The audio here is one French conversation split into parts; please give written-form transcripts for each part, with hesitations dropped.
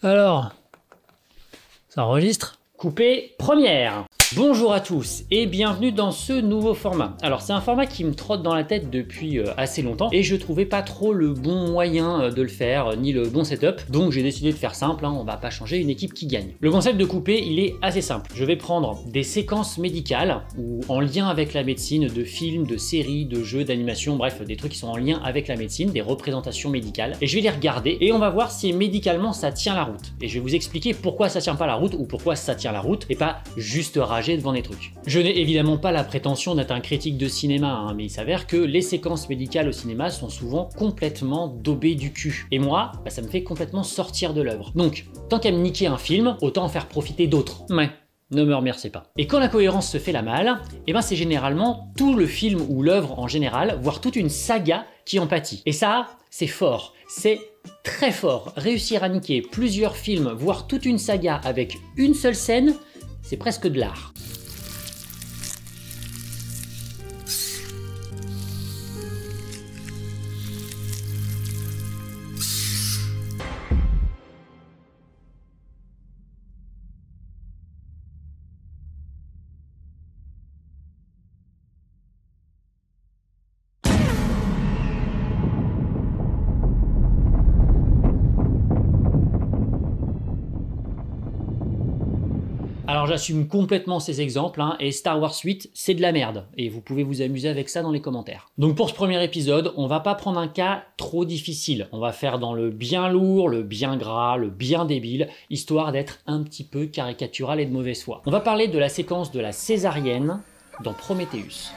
Alors, ça enregistre? Coupé première. Bonjour à tous et bienvenue dans ce nouveau format. Alors c'est un format qui me trotte dans la tête depuis assez longtemps et je trouvais pas trop le bon moyen de le faire, ni le bon setup, donc j'ai décidé de faire simple, on va pas changer une équipe qui gagne. Le concept de coupé, il est assez simple. Je vais prendre des séquences médicales ou en lien avec la médecine, de films, de séries, de jeux, d'animation, bref, des trucs qui sont en lien avec la médecine, des représentations médicales, et je vais les regarder et on va voir si médicalement ça tient la route. Et je vais vous expliquer pourquoi ça tient pas la route ou pourquoi ça tient la route et pas juste rager devant des trucs. Je n'ai évidemment pas la prétention d'être un critique de cinéma, mais il s'avère que les séquences médicales au cinéma sont souvent complètement daubées du cul. Et moi, ça me fait complètement sortir de l'œuvre. Donc, tant qu'à me niquer un film, autant en faire profiter d'autres. Ouais. Ne me remerciez pas. Et quand la cohérence se fait la malle, c'est généralement tout le film ou l'œuvre en général, voire toute une saga qui en pâtit. Et ça, c'est fort. C'est très fort. Réussir à niquer plusieurs films, voire toute une saga avec une seule scène, c'est presque de l'art. Alors j'assume complètement ces exemples, et Star Wars 8, c'est de la merde, et vous pouvez vous amuser avec ça dans les commentaires. Donc pour ce premier épisode, on va pas prendre un cas trop difficile, on va faire dans le bien lourd, le bien gras, le bien débile, histoire d'être un petit peu caricatural et de mauvaise foi. On va parler de la séquence de la césarienne dans Prometheus.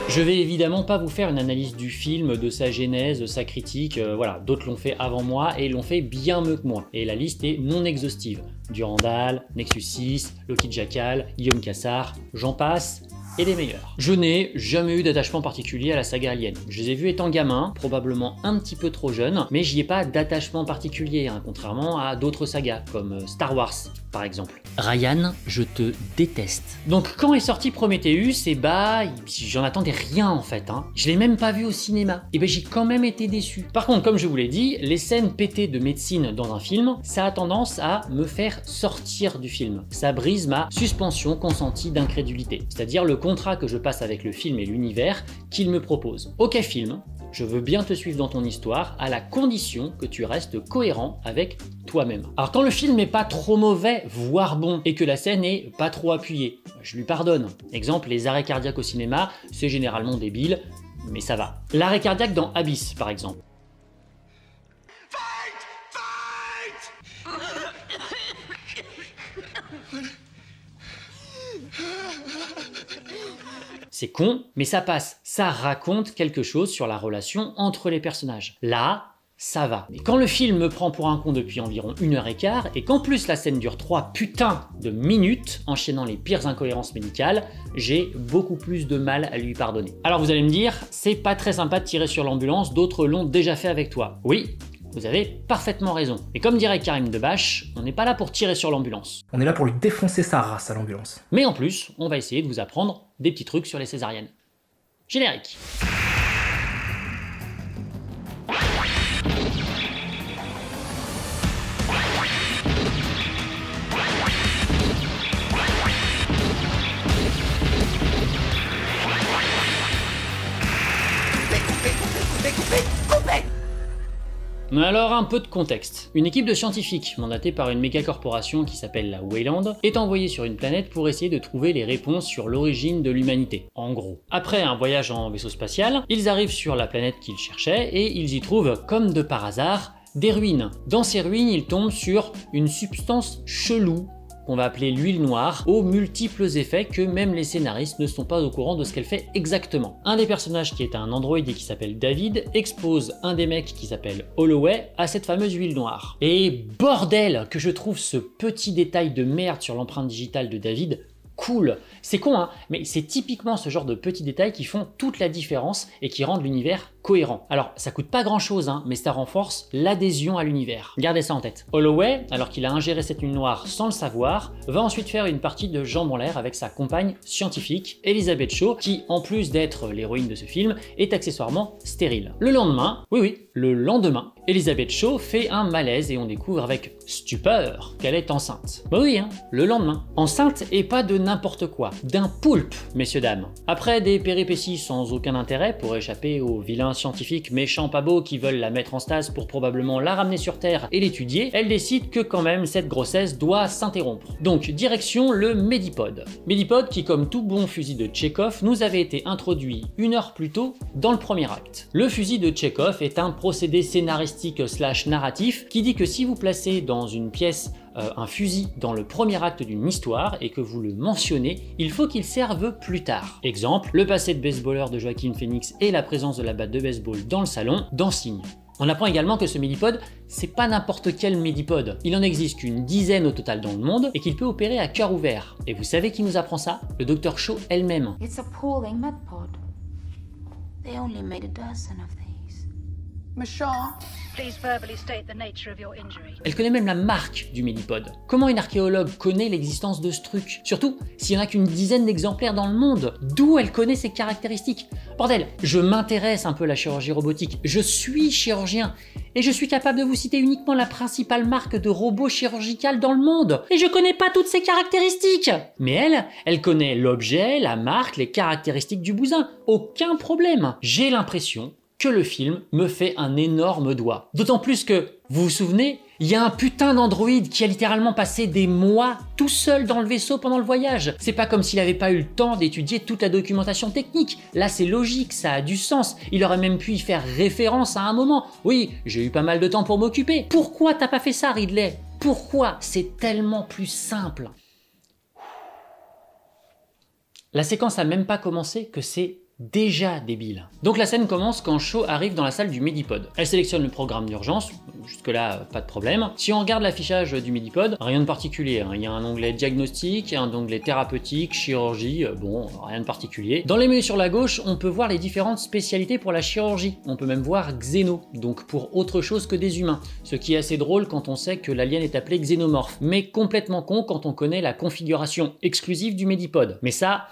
Je vais évidemment pas vous faire une analyse du film, de sa genèse, de sa critique, voilà, d'autres l'ont fait avant moi et l'ont fait bien mieux que moi. Et la liste est non exhaustive. Durandal, Nexus 6, Loki Jackal, Guillaume Cassard, j'en passe, et les meilleurs. Je n'ai jamais eu d'attachement particulier à la saga Alien. Je les ai vus étant gamin, probablement un petit peu trop jeune, mais j'y ai pas d'attachement particulier, contrairement à d'autres sagas, comme Star Wars par exemple. Ryan, je te déteste. Donc quand est sorti Prometheus, j'en attendais rien en fait. Je l'ai même pas vu au cinéma. Et j'ai quand même été déçu. Par contre, comme je vous l'ai dit, les scènes pétées de médecine dans un film, ça a tendance à me faire sortir du film. Ça brise ma suspension consentie d'incrédulité. C'est-à-dire le contrat que je passe avec le film et l'univers qu'il me propose. Ok film, je veux bien te suivre dans ton histoire à la condition que tu restes cohérent avec toi-même. Alors quand le film n'est pas trop mauvais, voire bon, et que la scène est pas trop appuyée, je lui pardonne. Exemple, les arrêts cardiaques au cinéma, c'est généralement débile, mais ça va. L'arrêt cardiaque dans Abyss, par exemple. C'est con, mais ça passe. Ça raconte quelque chose sur la relation entre les personnages. Là, ça va. Mais quand le film me prend pour un con depuis environ 1h15, et qu'en plus la scène dure 3 putains de minutes, enchaînant les pires incohérences médicales, j'ai beaucoup plus de mal à lui pardonner. Alors vous allez me dire, c'est pas très sympa de tirer sur l'ambulance, d'autres l'ont déjà fait avec toi. Oui, vous avez parfaitement raison. Et comme dirait Karim Debache, on n'est pas là pour tirer sur l'ambulance. On est là pour lui défoncer sa race à l'ambulance. Mais en plus, on va essayer de vous apprendre des petits trucs sur les césariennes. Générique. Alors un peu de contexte. Une équipe de scientifiques, mandatée par une méga corporation qui s'appelle la Weyland, est envoyée sur une planète pour essayer de trouver les réponses sur l'origine de l'humanité, en gros. Après un voyage en vaisseau spatial, ils arrivent sur la planète qu'ils cherchaient et ils y trouvent, comme de par hasard, des ruines. Dans ces ruines, ils tombent sur une substance chelou, qu'on va appeler l'huile noire, aux multiples effets que même les scénaristes ne sont pas au courant de ce qu'elle fait exactement. Un des personnages qui est un androïde et qui s'appelle David expose un des mecs qui s'appelle Holloway à cette fameuse huile noire. Et bordel que je trouve ce petit détail de merde sur l'empreinte digitale de David cool. C'est con mais c'est typiquement ce genre de petits détails qui font toute la différence et qui rendent l'univers cohérent. Alors, ça coûte pas grand chose, hein, mais ça renforce l'adhésion à l'univers. Gardez ça en tête. Holloway, alors qu'il a ingéré cette nuit noire sans le savoir, va ensuite faire une partie de jambes en l'air avec sa compagne scientifique, Elizabeth Shaw, qui, en plus d'être l'héroïne de ce film, est accessoirement stérile. Le lendemain, le lendemain, Elizabeth Shaw fait un malaise et on découvre avec stupeur qu'elle est enceinte. Bah oui, hein, le lendemain. Enceinte et pas de n'importe quoi, d'un poulpe, messieurs dames. Après des péripéties sans aucun intérêt pour échapper aux vilains scientifiques méchants pas beaux qui veulent la mettre en stase pour probablement la ramener sur Terre et l'étudier, elle décide que quand même cette grossesse doit s'interrompre. Donc direction le Medipode. Medipode qui, comme tout bon fusil de Tchekhov, nous avait été introduit 1 heure plus tôt dans le premier acte. Le fusil de Tchekhov est un procédé scénaristique / narratif qui dit que si vous placez dans une pièce un fusil dans le premier acte d'une histoire et que vous le mentionnez, il faut qu'il serve plus tard. Exemple, le passé de baseballeur de Joaquin Phoenix et la présence de la batte de baseball dans le salon dans Signe. On apprend également que ce Medipode, c'est pas n'importe quel Medipode. Il en existe qu'une dizaine au total dans le monde et qu'il peut opérer à cœur ouvert. Et vous savez qui nous apprend ça? Le Dr Shaw elle-même. It's appalling Medpod. They only made a dozen of these. Michelle? Please verbally state the nature of your injury. Elle connaît même la marque du Medipode. Comment une archéologue connaît l'existence de ce truc? Surtout, s'il n'y en a qu'une dizaine d'exemplaires dans le monde. D'où elle connaît ses caractéristiques? Bordel, je m'intéresse un peu à la chirurgie robotique. Je suis chirurgien. Et je suis capable de vous citer uniquement la principale marque de robot chirurgical dans le monde. Et je connais pas toutes ses caractéristiques. Mais elle connaît l'objet, la marque, les caractéristiques du bousin. Aucun problème. J'ai l'impression que le film me fait un énorme doigt. D'autant plus que, vous vous souvenez, il y a un putain d'androïde qui a littéralement passé des mois tout seul dans le vaisseau pendant le voyage. C'est pas comme s'il avait pas eu le temps d'étudier toute la documentation technique. Là c'est logique, ça a du sens. Il aurait même pu y faire référence à un moment. Oui, j'ai eu pas mal de temps pour m'occuper. Pourquoi t'as pas fait ça, Ridley? Pourquoi? C'est tellement plus simple. La séquence a même pas commencé que c'est déjà débile. Donc la scène commence quand Shaw arrive dans la salle du Medipode. Elle sélectionne le programme d'urgence, jusque là pas de problème. Si on regarde l'affichage du Medipode, rien de particulier, hein. Il y a un onglet diagnostic, un onglet thérapeutique, chirurgie, bon, rien de particulier. Dans les menus sur la gauche, on peut voir les différentes spécialités pour la chirurgie. On peut même voir Xeno, donc pour autre chose que des humains. Ce qui est assez drôle quand on sait que l'alien est appelé xénomorphe, mais complètement con quand on connaît la configuration exclusive du Medipode. Mais ça,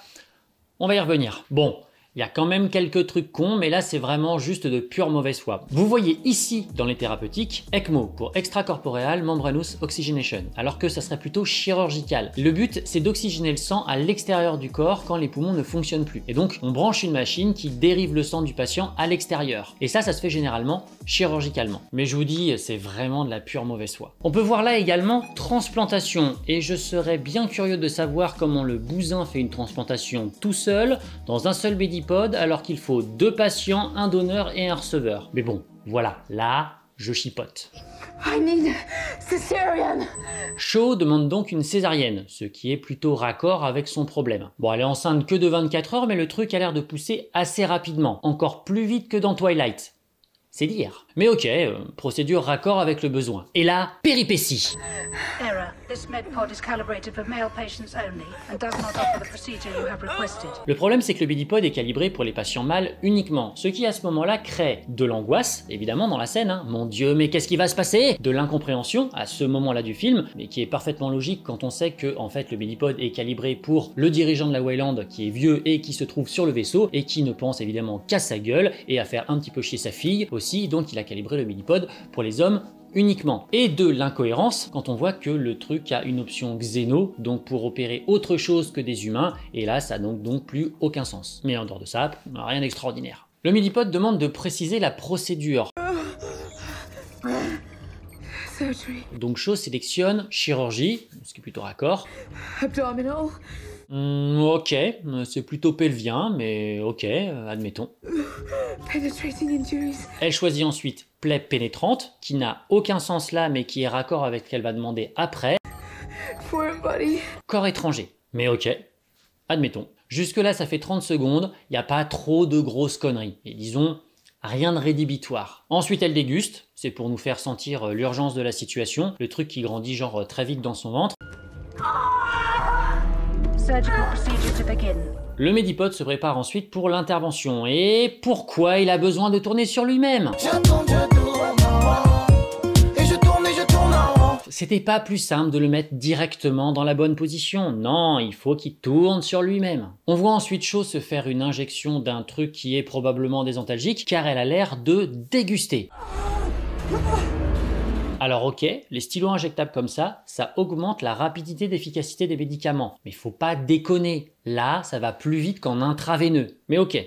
on va y revenir. Bon. Il y a quand même quelques trucs cons, mais là c'est vraiment juste de pure mauvaise foi. Vous voyez ici, dans les thérapeutiques, ECMO pour Extracorporeal Membranous Oxygenation, alors que ça serait plutôt chirurgical. Le but, c'est d'oxygéner le sang à l'extérieur du corps quand les poumons ne fonctionnent plus. Et donc, on branche une machine qui dérive le sang du patient à l'extérieur. Et ça se fait généralement chirurgicalement. Mais je vous dis, c'est vraiment de la pure mauvaise foi. On peut voir là également transplantation, et je serais bien curieux de savoir comment le bousin fait une transplantation tout seul, dans un seul Medipode, alors qu'il faut 2 patients, un donneur et un receveur. Mais bon, voilà, là, je chipote. I need cesarean. Shaw demande donc une césarienne, ce qui est plutôt raccord avec son problème. Bon, elle est enceinte que de 24 heures, mais le truc a l'air de pousser assez rapidement, encore plus vite que dans Twilight. C'est dire. Mais ok, procédure raccord avec le besoin. Et là, péripétie. Error. This Medpod is calibrated for male patients only and does not offer the procedure you have requested. Le problème, c'est que le Medipode est calibré pour les patients mâles uniquement, ce qui à ce moment-là crée de l'angoisse, évidemment dans la scène, hein. Mon Dieu, mais qu'est-ce qui va se passer? De l'incompréhension à ce moment-là du film, mais qui est parfaitement logique quand on sait que en fait le Medipode est calibré pour le dirigeant de la Weyland qui est vieux et qui se trouve sur le vaisseau et qui ne pense évidemment qu'à sa gueule et à faire un petit peu chier sa fille aussi, donc il a calibré le Medipode pour les hommes uniquement. Et de l'incohérence quand on voit que le truc a une option Xeno, donc pour opérer autre chose que des humains, et là ça n'a donc plus aucun sens. Mais en dehors de ça, rien d'extraordinaire. Le Medipode demande de préciser la procédure. Donc Shaw sélectionne chirurgie, ce qui est plutôt raccord. Abdominal. Ok, c'est plutôt pelvien, mais ok, admettons. Penetrating injuries. Elle choisit ensuite plaie pénétrante, qui n'a aucun sens là, mais qui est raccord avec ce qu'elle va demander après. Foreign body. Corps étranger, mais ok, admettons. Jusque là, ça fait 30 secondes, il n'y a pas trop de grosses conneries. Et disons, rien de rédhibitoire. Ensuite, elle déguste, c'est pour nous faire sentir l'urgence de la situation, le truc qui grandit genre très vite dans son ventre. Surgical procedure to begin. Le Medipod se prépare ensuite pour l'intervention. Et pourquoi il a besoin de tourner sur lui-même? C'était pas plus simple de le mettre directement dans la bonne position. Non, il faut qu'il tourne sur lui-même. On voit ensuite Shaw se faire une injection d'un truc qui est probablement désantalgique, car elle a l'air de déguster. Alors ok, les stylos injectables comme ça augmente la rapidité d'efficacité des médicaments. Mais faut pas déconner. Là, ça va plus vite qu'en intraveineux. Mais ok.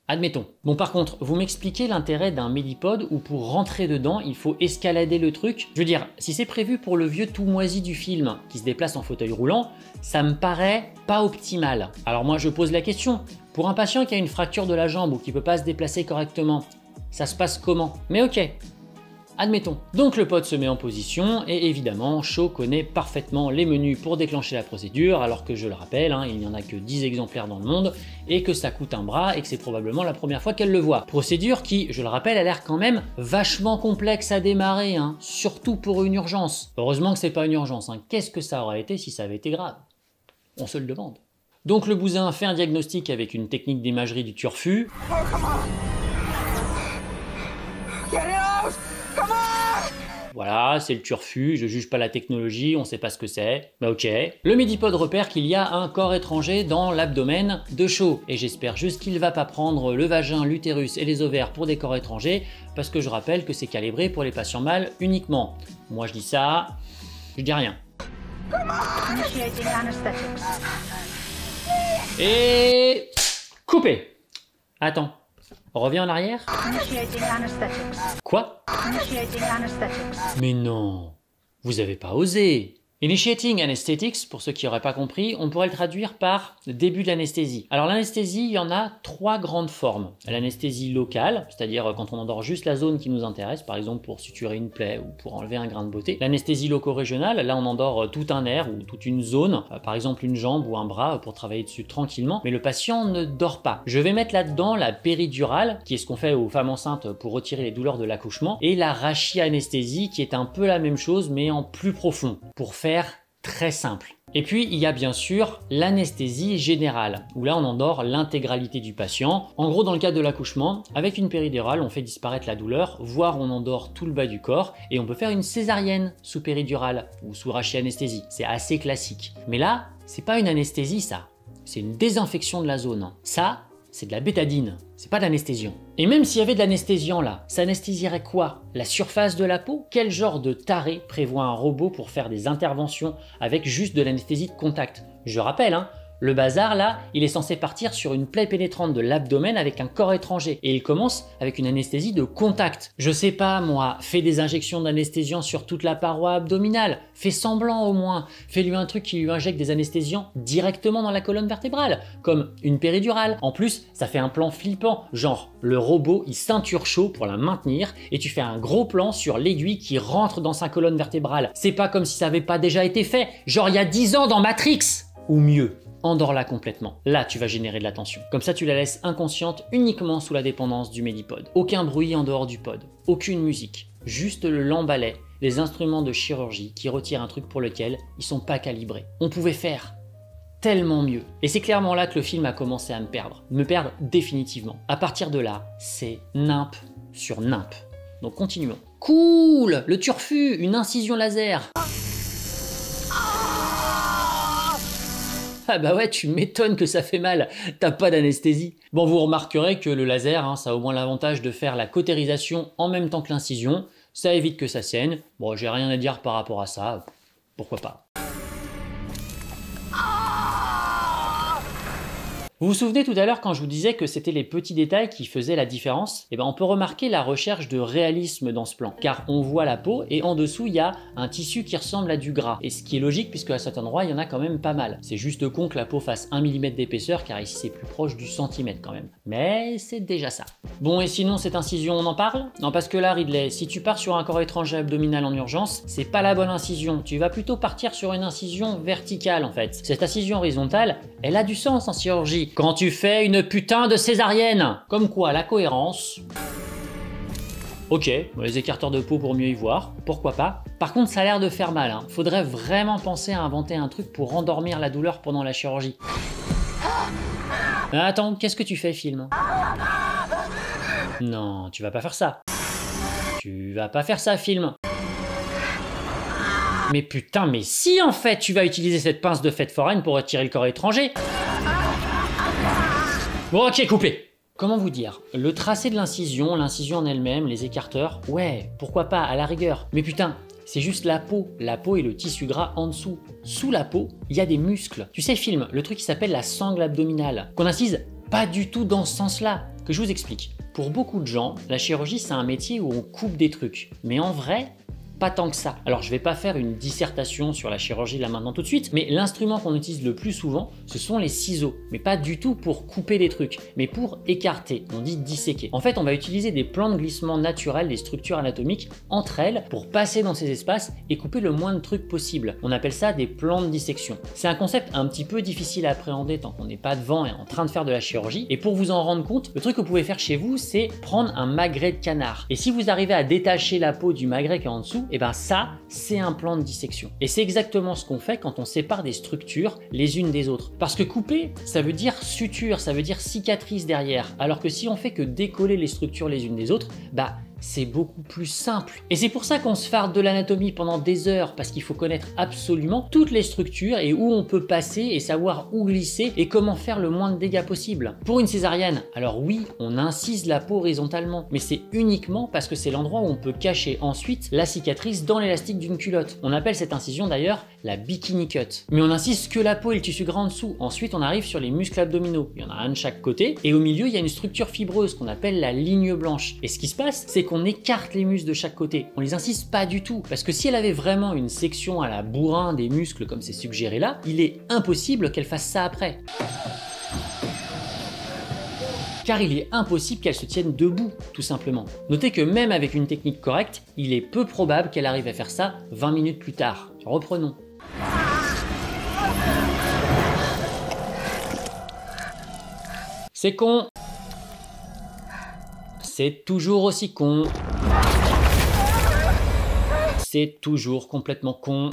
Admettons. Bon par contre, vous m'expliquez l'intérêt d'un Medipod où pour rentrer dedans, il faut escalader le truc? Je veux dire, si c'est prévu pour le vieux tout moisi du film qui se déplace en fauteuil roulant, ça me paraît pas optimal. Alors moi je pose la question, pour un patient qui a une fracture de la jambe ou qui peut pas se déplacer correctement, ça se passe comment? Mais ok. Admettons. Donc le pod se met en position et évidemment Shaw connaît parfaitement les menus pour déclencher la procédure alors que je le rappelle, il n'y en a que 10 exemplaires dans le monde et que ça coûte un bras et que c'est probablement la première fois qu'elle le voit. Procédure qui, je le rappelle, a l'air quand même vachement complexe à démarrer, surtout pour une urgence. Heureusement que c'est pas une urgence, qu'est-ce que ça aurait été si ça avait été grave? On se le demande. Donc le bousin fait un diagnostic avec une technique d'imagerie du turfu. Voilà, c'est le turfu, je juge pas la technologie, on sait pas ce que c'est, mais ok. Le Medipod repère qu'il y a un corps étranger dans l'abdomen de Shaw, et j'espère juste qu'il va pas prendre le vagin, l'utérus et les ovaires pour des corps étrangers, parce que je rappelle que c'est calibré pour les patients mâles uniquement. Moi je dis ça, je dis rien. Initiating anesthetics. Et... coupé. Attends. Reviens en arrière. Initiating anesthetics. Quoi? Initiating anesthetics. Mais non, vous avez pas osé. Initiating anesthetics, pour ceux qui n'auraient pas compris, on pourrait le traduire par début de l'anesthésie. Alors l'anesthésie, il y en a 3 grandes formes. L'anesthésie locale, c'est-à-dire quand on endort juste la zone qui nous intéresse, par exemple pour suturer une plaie ou pour enlever un grain de beauté. L'anesthésie loco-régionale, là on endort tout un nerf ou toute une zone, par exemple une jambe ou un bras pour travailler dessus tranquillement, mais le patient ne dort pas. Je vais mettre là-dedans la péridurale, qui est ce qu'on fait aux femmes enceintes pour retirer les douleurs de l'accouchement, et la rachianesthésie, qui est un peu la même chose mais en plus profond, pour faire très simple. Et puis il y a bien sûr l'anesthésie générale, où là on endort l'intégralité du patient. En gros dans le cas de l'accouchement, avec une péridurale on fait disparaître la douleur, voire on endort tout le bas du corps, et on peut faire une césarienne sous péridurale ou sous rachianesthésie. C'est assez classique. Mais là, c'est pas une anesthésie ça, c'est une désinfection de la zone. Ça, c'est de la bétadine, c'est pas de l'anesthésion. Et même s'il y avait de l'anesthésiant là, ça anesthésierait quoi? La surface de la peau? Quel genre de taré prévoit un robot pour faire des interventions avec juste de l'anesthésie de contact? Je rappelle, le bazar là, il est censé partir sur une plaie pénétrante de l'abdomen avec un corps étranger, et il commence avec une anesthésie de contact. Je sais pas moi, fais des injections d'anesthésiant sur toute la paroi abdominale, fais semblant au moins, fais-lui un truc qui lui injecte des anesthésiants directement dans la colonne vertébrale, comme une péridurale. En plus, ça fait un plan flippant, genre le robot il ceinture Shaw pour la maintenir, et tu fais un gros plan sur l'aiguille qui rentre dans sa colonne vertébrale. C'est pas comme si ça avait pas déjà été fait, genre il y a 10 ans dans Matrix! Ou mieux. Endors-la complètement. Là, tu vas générer de la tension. Comme ça, tu la laisses inconsciente uniquement sous la dépendance du Medipod. Aucun bruit en dehors du pod. Aucune musique. Juste le lambalet, les instruments de chirurgie qui retirent un truc pour lequel ils sont pas calibrés. On pouvait faire tellement mieux. Et c'est clairement là que le film a commencé à me perdre. Me perdre définitivement. À partir de là, c'est nimp sur nimp. Donc continuons. Cool! Le turfu, une incision laser. Ah bah ouais, tu m'étonnes que ça fait mal, t'as pas d'anesthésie. Bon, vous remarquerez que le laser, ça a au moins l'avantage de faire la cautérisation en même temps que l'incision, ça évite que ça saigne. Bon, j'ai rien à dire par rapport à ça, pourquoi pas. Vous vous souvenez tout à l'heure quand je vous disais que c'était les petits détails qui faisaient la différence? Eh ben on peut remarquer la recherche de réalisme dans ce plan, car on voit la peau et en dessous il y a un tissu qui ressemble à du gras, et ce qui est logique puisque à cet endroit il y en a quand même pas mal. C'est juste con que la peau fasse 1 mm d'épaisseur, car ici c'est plus proche du centimètre quand même. Mais c'est déjà ça. Bon, et sinon cette incision on en parle? Non, parce que là Ridley, si tu pars sur un corps étranger abdominal en urgence, c'est pas la bonne incision, tu vas plutôt partir sur une incision verticale en fait. Cette incision horizontale, elle a du sens en chirurgie. Quand tu fais une putain de césarienne. Comme quoi, la cohérence... Ok, les écarteurs de peau pour mieux y voir, pourquoi pas. Par contre, ça a l'air de faire mal. Faudrait vraiment penser à inventer un truc pour endormir la douleur pendant la chirurgie. Attends, qu'est-ce que tu fais, film? Non, tu vas pas faire ça. Tu vas pas faire ça, film. Mais putain, mais si en fait tu vas utiliser cette pince de fête foraine pour retirer le corps étranger. Bon, ok, coupé. Comment vous dire? Le tracé de l'incision en elle-même, les écarteurs, ouais, pourquoi pas, à la rigueur. Mais putain, c'est juste la peau. La peau et le tissu gras en dessous. Sous la peau, il y a des muscles. Tu sais, film, le truc qui s'appelle la sangle abdominale, qu'on incise pas du tout dans ce sens-là. Que je vous explique. Pour beaucoup de gens, la chirurgie, c'est un métier où on coupe des trucs. Mais en vrai, pas tant que ça. Alors je vais pas faire une dissertation sur la chirurgie là maintenant tout de suite, mais l'instrument qu'on utilise le plus souvent, ce sont les ciseaux. Mais pas du tout pour couper des trucs, mais pour écarter, on dit disséquer. En fait, on va utiliser des plans de glissement naturels des structures anatomiques entre elles pour passer dans ces espaces et couper le moins de trucs possible. On appelle ça des plans de dissection. C'est un concept un petit peu difficile à appréhender tant qu'on n'est pas devant et en train de faire de la chirurgie. Et pour vous en rendre compte, le truc que vous pouvez faire chez vous, c'est prendre un magret de canard. Et si vous arrivez à détacher la peau du magret qui est en dessous, et ben ça, c'est un plan de dissection. Et c'est exactement ce qu'on fait quand on sépare des structures les unes des autres. Parce que couper, ça veut dire suture, ça veut dire cicatrice derrière. Alors que si on fait que décoller les structures les unes des autres, bah c'est beaucoup plus simple. Et c'est pour ça qu'on se farde de l'anatomie pendant des heures, parce qu'il faut connaître absolument toutes les structures et où on peut passer et savoir où glisser et comment faire le moins de dégâts possible. Pour une césarienne, alors oui, on incise la peau horizontalement, mais c'est uniquement parce que c'est l'endroit où on peut cacher ensuite la cicatrice dans l'élastique d'une culotte. On appelle cette incision d'ailleurs la bikini cut. Mais on incise que la peau et le tissu gras en dessous. Ensuite, on arrive sur les muscles abdominaux. Il y en a un de chaque côté. Et au milieu, il y a une structure fibreuse qu'on appelle la ligne blanche. Et ce qui se passe, c'est qu'on écarte les muscles de chaque côté. On les incise pas du tout. Parce que si elle avait vraiment une section à la bourrin des muscles comme c'est suggéré là, il est impossible qu'elle fasse ça après. Car il est impossible qu'elle se tienne debout, tout simplement. Notez que même avec une technique correcte, il est peu probable qu'elle arrive à faire ça 20 minutes plus tard. Reprenons. C'est con. C'est toujours aussi con. C'est toujours complètement con.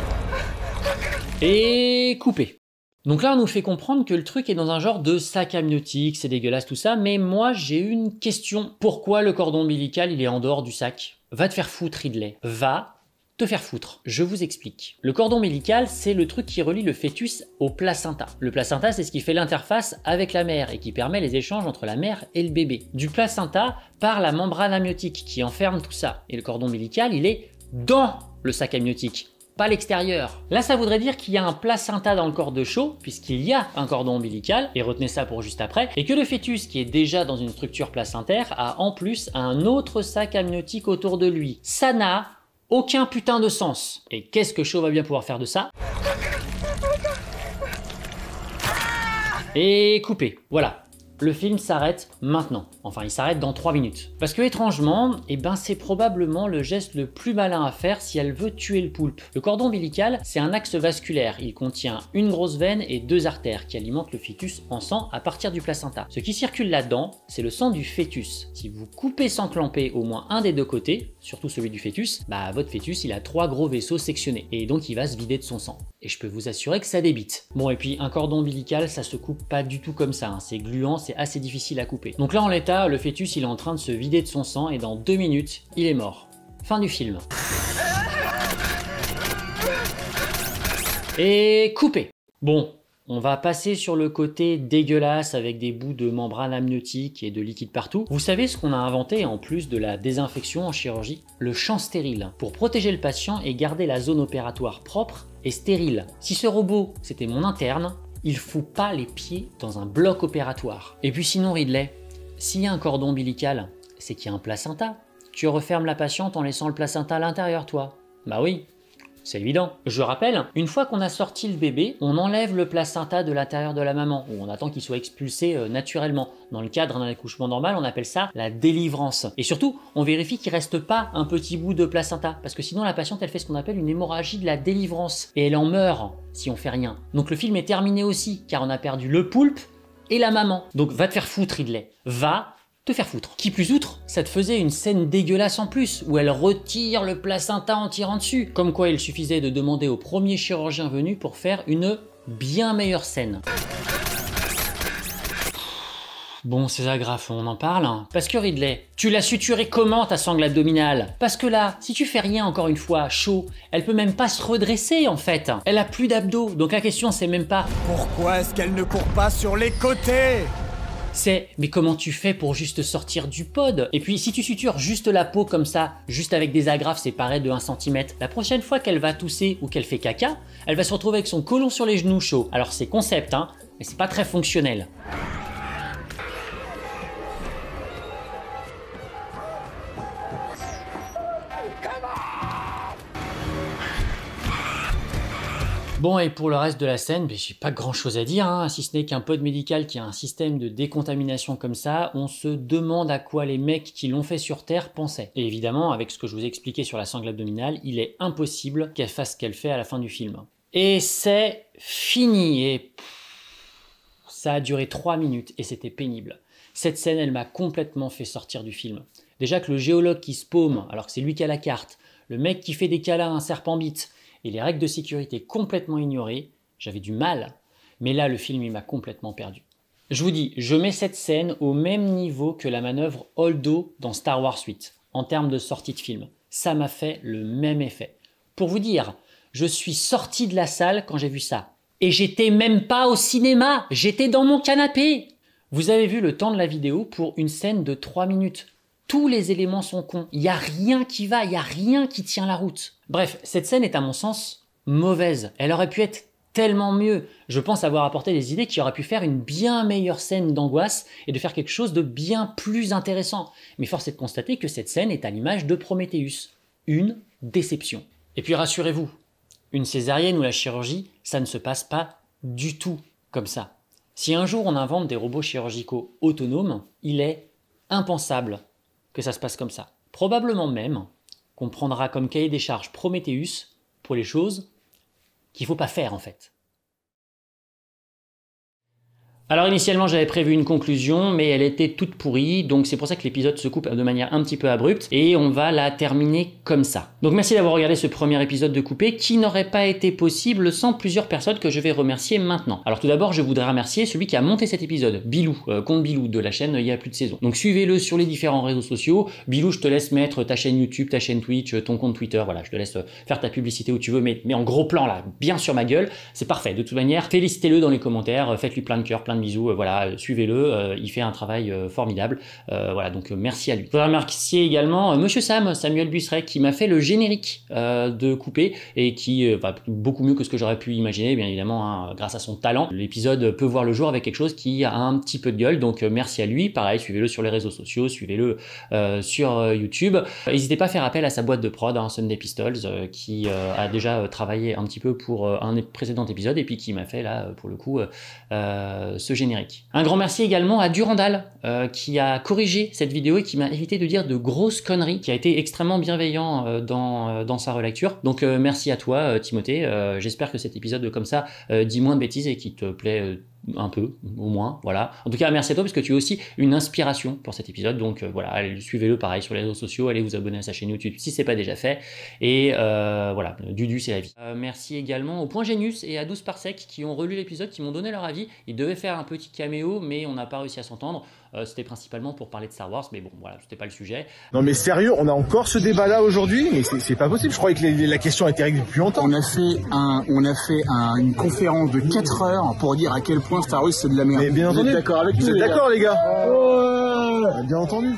Et coupé. Donc là, on nous fait comprendre que le truc est dans un genre de sac amniotique, c'est dégueulasse tout ça, mais moi j'ai une question. Pourquoi le cordon ombilical il est en dehors du sac? Va te faire foutre, Ridley. Va te faire foutre. Je vous explique. Le cordon ombilical, c'est le truc qui relie le fœtus au placenta. Le placenta, c'est ce qui fait l'interface avec la mère et qui permet les échanges entre la mère et le bébé. Du placenta part la membrane amniotique qui enferme tout ça. Et le cordon ombilical, il est dans le sac amniotique, pas l'extérieur. Là, ça voudrait dire qu'il y a un placenta dans le corps de Shaw, puisqu'il y a un cordon ombilical, et retenez ça pour juste après, et que le fœtus, qui est déjà dans une structure placentaire, a en plus un autre sac amniotique autour de lui. Ça n'a aucun putain de sens. Et qu'est-ce que Shaw va bien pouvoir faire de ça? Et couper. Voilà. Le film s'arrête maintenant. Enfin, il s'arrête dans 3 minutes. Parce que étrangement, eh ben, c'est probablement le geste le plus malin à faire si elle veut tuer le poulpe. Le cordon ombilical, c'est un axe vasculaire. Il contient une grosse veine et 2 artères qui alimentent le fœtus en sang à partir du placenta. Ce qui circule là-dedans, c'est le sang du fœtus. Si vous coupez sans clamper au moins un des deux côtés, surtout celui du fœtus, bah votre fœtus il a 3 gros vaisseaux sectionnés et donc il va se vider de son sang. Et je peux vous assurer que ça débite. Bon, et puis un cordon ombilical, ça se coupe pas du tout comme ça, hein. C'est gluant, c'est assez difficile à couper. Donc là en l'état, le fœtus il est en train de se vider de son sang et dans 2 minutes, il est mort. Fin du film. Et coupé. Bon, on va passer sur le côté dégueulasse avec des bouts de membrane amniotique et de liquide partout. Vous savez ce qu'on a inventé en plus de la désinfection en chirurgie? Le champ stérile, pour protéger le patient et garder la zone opératoire propre et stérile. Si ce robot c'était mon interne, il fout pas les pieds dans un bloc opératoire. Et puis sinon Ridley, s'il y a un cordon ombilical, c'est qu'il y a un placenta. Tu refermes la patiente en laissant le placenta à l'intérieur toi. Bah oui. C'est évident. Je rappelle, une fois qu'on a sorti le bébé, on enlève le placenta de l'intérieur de la maman, ou on attend qu'il soit expulsé naturellement. Dans le cadre d'un accouchement normal, on appelle ça la délivrance. Et surtout, on vérifie qu'il reste pas un petit bout de placenta, parce que sinon la patiente elle fait ce qu'on appelle une hémorragie de la délivrance, et elle en meurt si on fait rien. Donc le film est terminé aussi, car on a perdu le poulpe et la maman. Donc va te faire foutre Ridley. Va te faire foutre. Qui plus outre, ça te faisait une scène dégueulasse en plus, où elle retire le placenta en tirant dessus. Comme quoi il suffisait de demander au premier chirurgien venu pour faire une bien meilleure scène. Bon, c'est ça grave, on en parle. Parce que Ridley, tu l'as suturé comment ta sangle abdominale? Parce que là, si tu fais rien encore une fois, chaud, elle peut même pas se redresser en fait. Elle a plus d'abdos, donc la question c'est même pas pourquoi est-ce qu'elle ne court pas sur les côtés? C'est mais comment tu fais pour juste sortir du pod? Et puis si tu sutures juste la peau comme ça, juste avec des agrafes séparées de 1 cm, la prochaine fois qu'elle va tousser ou qu'elle fait caca, elle va se retrouver avec son côlon sur les genoux chaud. Alors c'est concept mais c'est pas très fonctionnel. Bon, et pour le reste de la scène, j'ai pas grand chose à dire, si ce n'est qu'un pod médical qui a un système de décontamination comme ça, on se demande à quoi les mecs qui l'ont fait sur Terre pensaient. Et évidemment, avec ce que je vous ai expliqué sur la sangle abdominale, il est impossible qu'elle fasse ce qu'elle fait à la fin du film. Et c'est fini, et ça a duré 3 minutes, et c'était pénible. Cette scène, elle m'a complètement fait sortir du film. Déjà que le géologue qui se paume, alors que c'est lui qui a la carte, le mec qui fait des câlins à un serpent-bite, et les règles de sécurité complètement ignorées, j'avais du mal. Mais là, le film, il m'a complètement perdu. Je vous dis, je mets cette scène au même niveau que la manœuvre Holdo dans Star Wars 8, en termes de sortie de film. Ça m'a fait le même effet. Pour vous dire, je suis sorti de la salle quand j'ai vu ça. Et j'étais même pas au cinéma, j'étais dans mon canapé. Vous avez vu le temps de la vidéo pour une scène de 3 minutes. Tous les éléments sont cons, il n'y a rien qui va, il n'y a rien qui tient la route. Bref, cette scène est à mon sens mauvaise. Elle aurait pu être tellement mieux. Je pense avoir apporté des idées qui auraient pu faire une bien meilleure scène d'angoisse et de faire quelque chose de bien plus intéressant. Mais force est de constater que cette scène est à l'image de Prometheus. Une déception. Et puis rassurez-vous, une césarienne ou la chirurgie, ça ne se passe pas du tout comme ça. Si un jour on invente des robots chirurgicaux autonomes, il est impensable que ça se passe comme ça. Probablement même qu'on prendra comme cahier des charges Prometheus pour les choses qu'il ne faut pas faire en fait. Alors initialement j'avais prévu une conclusion mais elle était toute pourrie donc c'est pour ça que l'épisode se coupe de manière un petit peu abrupte et on va la terminer comme ça. Donc merci d'avoir regardé ce premier épisode de Coupé qui n'aurait pas été possible sans plusieurs personnes que je vais remercier maintenant. Alors tout d'abord je voudrais remercier celui qui a monté cet épisode, Bilou, compte Bilou de la chaîne Il y a plus de saison. Donc suivez-le sur les différents réseaux sociaux. Bilou, je te laisse mettre ta chaîne YouTube, ta chaîne Twitch, ton compte Twitter, voilà, je te laisse faire ta publicité où tu veux mais en gros plan là, bien sur ma gueule, c'est parfait. De toute manière, félicitez-le dans les commentaires, faites-lui plein de cœurs, plein de bisous, voilà, suivez-le, il fait un travail formidable, voilà, donc merci à lui. Je voudrais remercier également Monsieur Samuel Busseret, qui m'a fait le générique de Coupé, et qui va beaucoup mieux que ce que j'aurais pu imaginer, bien évidemment, grâce à son talent. L'épisode peut voir le jour avec quelque chose qui a un petit peu de gueule, donc merci à lui, pareil, suivez-le sur les réseaux sociaux, suivez-le sur YouTube. N'hésitez pas à faire appel à sa boîte de prod, Sunday Pistols, qui a déjà travaillé un petit peu pour un précédent épisode, et puis qui m'a fait là, pour le coup, ce générique. Un grand merci également à Durandal qui a corrigé cette vidéo et qui m'a évité de dire de grosses conneries, qui a été extrêmement bienveillant dans sa relecture. Donc merci à toi Timothée, j'espère que cet épisode comme ça dit moins de bêtises et qui te plaît un peu, au moins, voilà. En tout cas, merci à toi parce que tu es aussi une inspiration pour cet épisode, donc voilà, allez, suivez-le pareil sur les réseaux sociaux, allez vous abonner à sa chaîne YouTube si c'est pas déjà fait, et voilà, Dudu c'est la vie. Merci également au Point Genius et à 12 Parsec qui ont relu l'épisode, qui m'ont donné leur avis. Ils devaient faire un petit caméo, mais on n'a pas réussi à s'entendre. C'était principalement pour parler de Star Wars, mais bon, voilà, c'était pas le sujet. Non mais sérieux, on a encore ce débat-là aujourd'hui, mais c'est pas possible. Je croyais que la question a été réglée depuis longtemps. On a fait une conférence de 4 heures pour dire à quel point Star Wars c'est de la merde. Mais bien entendu. Vous êtes d'accord avec nous? Vous êtes d'accord les gars? Bien entendu.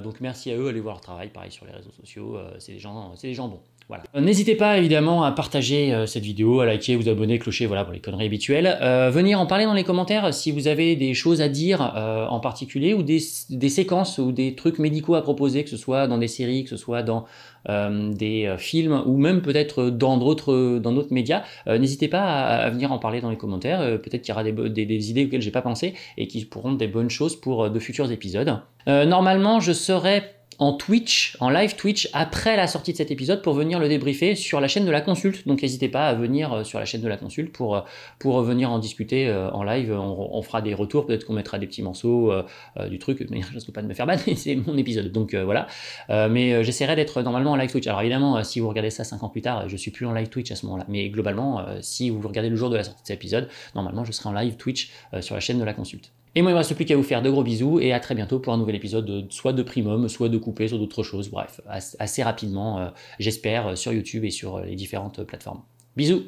Donc merci à eux, allez voir leur travail, pareil sur les réseaux sociaux, c'est des gens bons. Voilà. N'hésitez pas évidemment à partager cette vidéo, à liker, vous abonner, clocher, voilà pour les conneries habituelles. Venir en parler dans les commentaires si vous avez des choses à dire en particulier ou des séquences ou des trucs médicaux à proposer, que ce soit dans des séries, que ce soit dans des films ou même peut-être dans d'autres médias. N'hésitez pas à venir en parler dans les commentaires. Peut-être qu'il y aura des idées auxquelles j'ai pas pensé et qui pourront être des bonnes choses pour de futurs épisodes. Normalement, je serai en Twitch, en live Twitch, après la sortie de cet épisode pour venir le débriefer sur la chaîne de la consulte. Donc n'hésitez pas à venir sur la chaîne de la consulte pour venir en discuter en live. On fera des retours, peut-être qu'on mettra des petits morceaux du truc, mais je ne risque pas de me faire ban, c'est mon épisode, donc voilà. Mais j'essaierai d'être normalement en live Twitch. Alors évidemment, si vous regardez ça 5 ans plus tard, je suis plus en live Twitch à ce moment-là. Mais globalement, si vous regardez le jour de la sortie de cet épisode, normalement je serai en live Twitch sur la chaîne de la consulte. Et moi, il ne me reste plus qu'à vous faire de gros bisous et à très bientôt pour un nouvel épisode soit de Primum, soit de Coupé, soit d'autres choses. Bref, assez rapidement, j'espère, sur YouTube et sur les différentes plateformes. Bisous!